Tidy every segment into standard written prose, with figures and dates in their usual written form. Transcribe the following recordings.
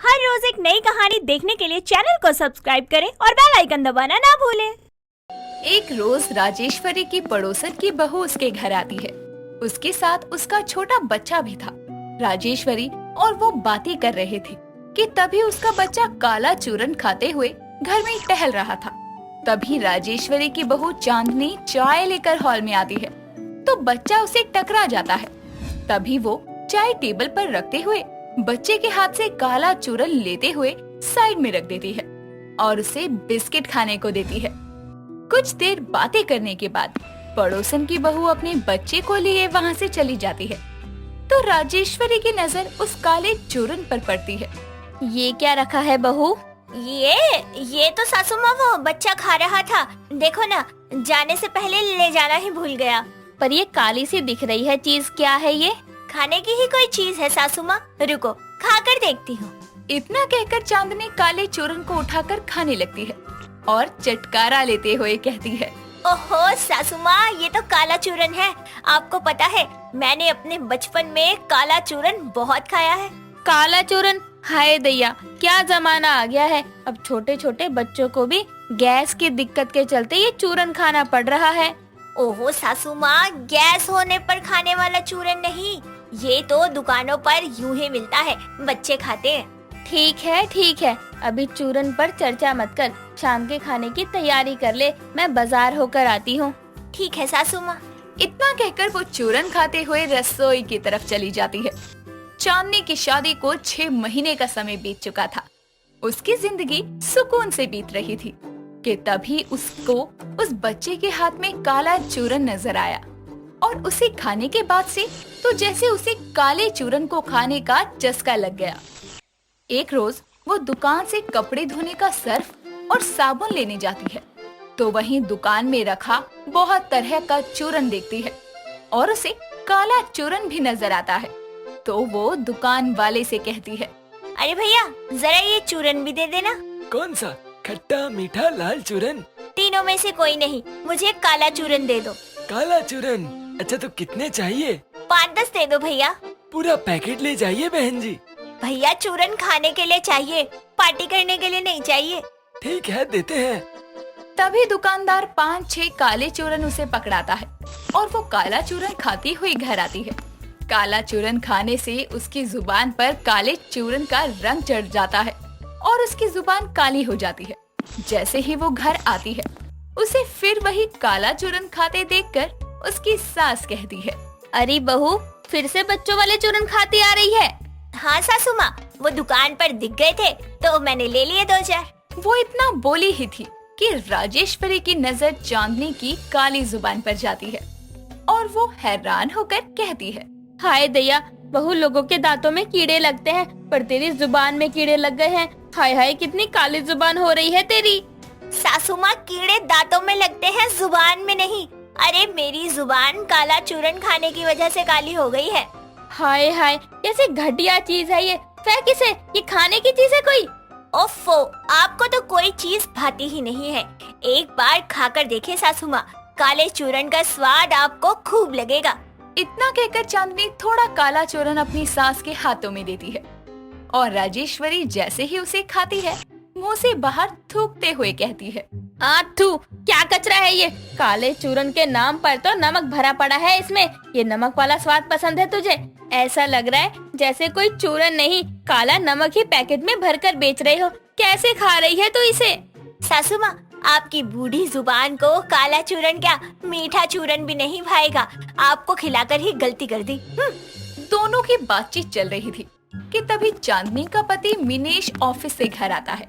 हर रोज एक नई कहानी देखने के लिए चैनल को सब्सक्राइब करें और बेल आइकन दबाना ना भूलें। एक रोज राजेश्वरी की पड़ोसन की बहू उसके घर आती है। उसके साथ उसका छोटा बच्चा भी था। राजेश्वरी और वो बातें कर रहे थे कि तभी उसका बच्चा काला चूरन खाते हुए घर में टहल रहा था। तभी राजेश्वरी की बहू चांदनी चाय लेकर हॉल में आती है तो बच्चा उसे टकरा जाता है। तभी वो चाय टेबल पर रखते हुए बच्चे के हाथ से काला चूरन लेते हुए साइड में रख देती है और उसे बिस्किट खाने को देती है। कुछ देर बातें करने के बाद पड़ोसन की बहू अपने बच्चे को लिए वहाँ से चली जाती है तो राजेश्वरी की नजर उस काले चूरन पर पड़ती है। ये क्या रखा है बहू? ये तो सासू माँ वो बच्चा खा रहा था। देखो ना, जाने से पहले ले जाना ही भूल गया। पर ये काली सी दिख रही है चीज, क्या है ये? खाने की ही कोई चीज है सासू माँ, रुको खा कर देखती हूँ। इतना कहकर चांदनी काले चूरन को उठाकर खाने लगती है और चटकारा लेते हुए कहती है, ओहो सासू माँ, ये तो काला चूरन है। आपको पता है, मैंने अपने बचपन में काला चूरन बहुत खाया है। काला चूरन? हाय दैया, क्या जमाना आ गया है। अब छोटे छोटे बच्चों को भी गैस की दिक्कत के चलते ये चूरन खाना पड़ रहा है। ओहो सासू माँ, गैस होने पर खाने वाला चूरन नहीं, ये तो दुकानों पर यूं ही मिलता है, बच्चे खाते हैं। ठीक है, अभी चूरन पर चर्चा मत कर, शाम के खाने की तैयारी कर ले, मैं बाजार होकर आती हूँ। ठीक है सासू माँ। इतना कहकर वो चूरन खाते हुए रसोई की तरफ चली जाती है। चांदनी की शादी को 6 महीने का समय बीत चुका था। उसकी जिंदगी सुकून से बीत रही थी कि तभी उसको उस बच्चे के हाथ में काला चूरन नजर आया और उसे खाने के बाद से तो जैसे उसे काले चूरन को खाने का चस्का लग गया। एक रोज वो दुकान से कपड़े धोने का सर्फ और साबुन लेने जाती है तो वहीं दुकान में रखा बहुत तरह का चूरन देखती है और उसे काला चूरन भी नजर आता है तो वो दुकान वाले से कहती है, अरे भैया, जरा ये चूरन भी दे देना। कौन सा? खट्टा, मीठा, लाल चूरन? तीनों में से कोई नहीं, मुझे काला चूरन दे दो। काला चूरन? अच्छा, तो कितने चाहिए? 5-10 दे दो भैया। पूरा पैकेट ले जाइए बहन जी। भैया, चूरन खाने के लिए चाहिए, पार्टी करने के लिए नहीं चाहिए। ठीक है, देते हैं। तभी दुकानदार 5-6 काले चूरन उसे पकड़ाता है और वो काला चूरन खाती हुई घर आती है। काला चूरन खाने से उसकी जुबान पर काले चूरन का रंग चढ़ जाता है और उसकी जुबान काली हो जाती है। जैसे ही वो घर आती है उसे फिर वही काला चूरन खाते देखकर उसकी सास कहती है, अरे बहू, फिर से बच्चों वाले चूरन खाती आ रही है? हाँ सासू माँ, वो दुकान पर दिख गए थे तो मैंने ले लिए 2-4। वो इतना बोली ही थी कि राजेश्वरी की नजर चांदनी की काली जुबान पर जाती है और वो हैरान होकर कहती है, हाय दैया, बहु लोगों के दांतों में कीड़े लगते हैं पर तेरी जुबान में कीड़े लग गए हैं। हाय हाय, कितनी काली जुबान हो रही है तेरी। सासू माँ, कीड़े दांतों में लगते हैं, जुबान में नहीं। अरे मेरी जुबान काला चूरन खाने की वजह से काली हो गई है। हाय हाय, कैसी घटिया चीज है ये। फेंक इसे, ये खाने की चीज है कोई? ओफो, आपको तो कोई चीज भाती ही नहीं है। एक बार खाकर देखे सासू माँ, काले चूरन का स्वाद आपको खूब लगेगा। इतना कहकर चांदनी थोड़ा काला चूरन अपनी सास के हाथों में देती है और राजेश्वरी जैसे ही उसे खाती है मुंह से बाहर थूकते हुए कहती है, थू, क्या कचरा है ये। काले चूरन के नाम पर तो नमक भरा पड़ा है इसमें। ये नमक वाला स्वाद पसंद है तुझे? ऐसा लग रहा है जैसे कोई चूरन नहीं, काला नमक ही पैकेट में भरकर बेच रहे हो। कैसे खा रही है तू इसे? सासू माँ, आपकी बूढ़ी जुबान को काला चूरन क्या, मीठा चूरन भी नहीं भाएगा। आपको खिलाकर ही गलती कर दी। दोनों की बातचीत चल रही थी कि तभी चांदनी का पति मिनेश ऑफिस से घर आता है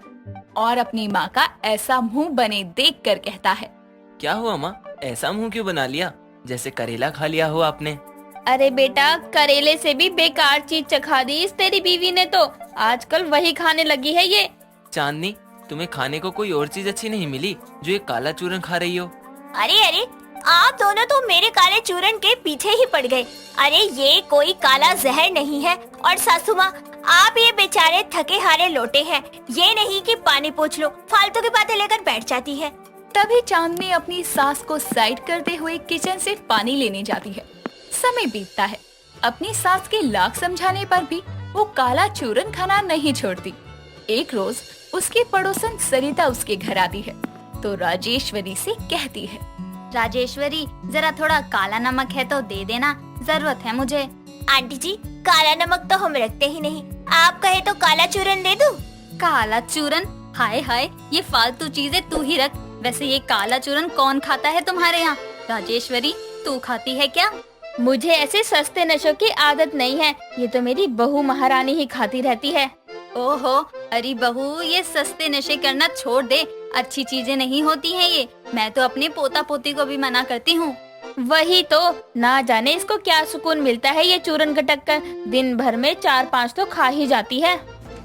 और अपनी माँ का ऐसा मुंह बने देखकर कहता है, क्या हुआ माँ, ऐसा मुंह क्यों बना लिया, जैसे करेला खा लिया हो आपने? अरे बेटा, करेले से भी बेकार चीज चखा दी इस तेरी बीवी ने तो। आजकल वही खाने लगी है ये। चांदनी, तुम्हें खाने को कोई और चीज अच्छी नहीं मिली जो ये काला चूरन खा रही हो? अरे, आप दोनों तो मेरे काले चूरन के पीछे ही पड़ गए। अरे ये कोई काला जहर नहीं है। और सासू माँ, आप ये बेचारे थके हारे लोटे हैं, ये नहीं कि पानी पूछ लो, फालतू की बातें लेकर बैठ जाती है। तभी चांदनी अपनी सास को साइड करते हुए किचन से पानी लेने जाती है। समय बीतता है। अपनी सास के लाख समझाने पर भी वो काला चूरन खाना नहीं छोड़ती। एक रोज उसकी पड़ोसन सरिता उसके घर आती है तो राजेश्वरी से कहती है, राजेश्वरी, जरा थोड़ा काला नमक है तो दे देना, जरूरत है मुझे। आंटी जी, काला नमक तो हम रखते ही नहीं, आप कहे तो काला चूरन दे दूं? काला चूरन? हाय हाय, ये फालतू चीजें तू ही रख। वैसे ये काला चूरन कौन खाता है तुम्हारे यहाँ? राजेश्वरी, तू खाती है क्या? मुझे ऐसे सस्ते नशों की आदत नहीं है, ये तो मेरी बहू महारानी ही खाती रहती है। ओहो, अरे बहू, ये सस्ते नशे करना छोड़ दे, अच्छी चीजें नहीं होती हैं ये। मैं तो अपने पोता पोती को भी मना करती हूँ। वही तो, ना जाने इसको क्या सुकून मिलता है ये चूरन गटक कर, दिन भर में 4-5 तो खा ही जाती है।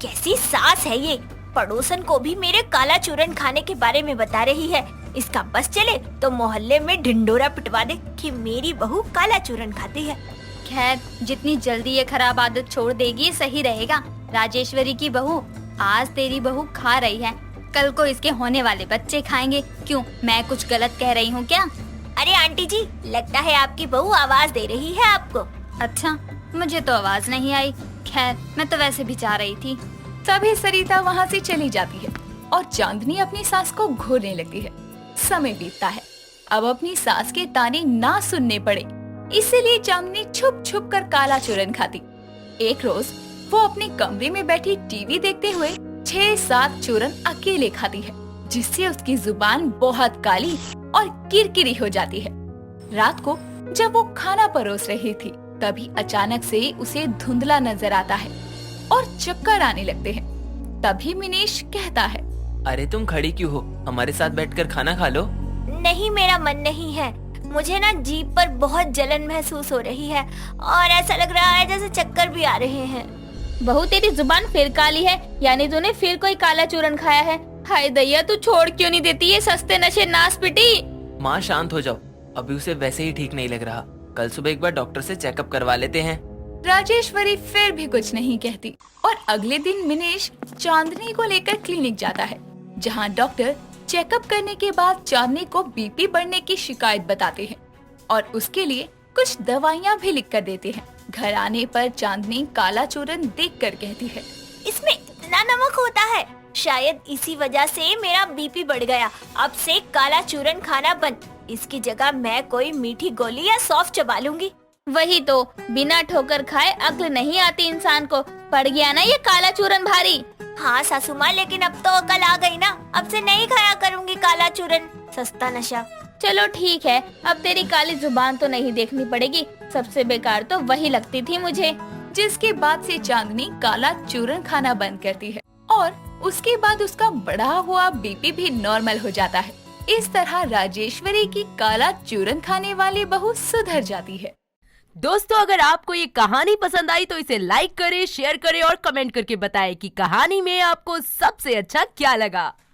कैसी सास है ये, पड़ोसन को भी मेरे काला चूरन खाने के बारे में बता रही है। इसका बस चले तो मोहल्ले में ढिंडोरा पिटवा दे कि मेरी बहू काला चूरन खाती है। खैर, जितनी जल्दी ये खराब आदत छोड़ देगी सही रहेगा। राजेश्वरी की बहू, आज तेरी बहू खा रही है, कल को इसके होने वाले बच्चे खाएंगे। क्यों, मैं कुछ गलत कह रही हूँ क्या? अरे आंटी जी, लगता है आपकी बहू आवाज दे रही है आपको। अच्छा, मुझे तो आवाज नहीं आई। खैर, मैं तो वैसे भी जा रही थी। तभी सरिता वहाँ से चली जाती है और चांदनी अपनी सास को घूरने लगती है। समय बीतता है, अब अपनी सास के ताने ना सुनने पड़े, इसीलिए चांदनी छुप छुप कर काला चूरन खाती। एक रोज वो अपने कमरे में बैठी टीवी देखते हुए 6-7 चूरन अकेले खाती है, जिससे उसकी जुबान बहुत काली और किरकिरी हो जाती है। रात को जब वो खाना परोस रही थी, तभी अचानक से उसे धुंधला नजर आता है और चक्कर आने लगते हैं। तभी मिनेश कहता है, अरे तुम खड़ी क्यों हो, हमारे साथ बैठकर खाना खा लो। नहीं, मेरा मन नहीं है। मुझे ना जीभ पर बहुत जलन महसूस हो रही है और ऐसा लग रहा है जैसे चक्कर भी आ रहे हैं। बहू, तेरी जुबान फिर काली है, यानी तूने फिर कोई काला चूरन खाया है। हाय दैया, तू छोड़ क्यों नहीं देती ये सस्ते नशे, नास पिटी। माँ शांत हो जाओ, अभी उसे वैसे ही ठीक नहीं लग रहा, कल सुबह एक बार डॉक्टर से चेकअप करवा लेते हैं। राजेश्वरी फिर भी कुछ नहीं कहती और अगले दिन मिनेश चांदनी को लेकर क्लिनिक जाता है, जहां डॉक्टर चेकअप करने के बाद चांदनी को बीपी बढ़ने की शिकायत बताते हैं और उसके लिए कुछ दवाइयाँ भी लिख कर देते हैं। घर आने पर चांदनी काला चूरन देखकर कहती है, इसमें इतना नमक होता है, शायद इसी वजह से मेरा बीपी बढ़ गया। अब से काला चूरन खाना बंद, इसकी जगह मैं कोई मीठी गोली या सौंफ चबा लूंगी। वही तो, बिना ठोकर खाए अक्ल नहीं आती इंसान को, पड़ गया ना ये काला चूरन भारी। हाँ सासू माँ, लेकिन अब तो अकल आ गई ना, अब से नहीं खाया करूंगी काला चूरन, सस्ता नशा। चलो ठीक है, अब तेरी काली जुबान तो नहीं देखनी पड़ेगी, सबसे बेकार तो वही लगती थी मुझे। जिसके बाद से चांदनी काला चूरन खाना बंद करती है और उसके बाद उसका बढ़ा हुआ बीपी भी नॉर्मल हो जाता है। इस तरह राजेश्वरी की काला चूरन खाने वाली बहू सुधर जाती है। दोस्तों, अगर आपको ये कहानी पसंद आई तो इसे लाइक करें, शेयर करें और कमेंट करके बताएं कि कहानी में आपको सबसे अच्छा क्या लगा।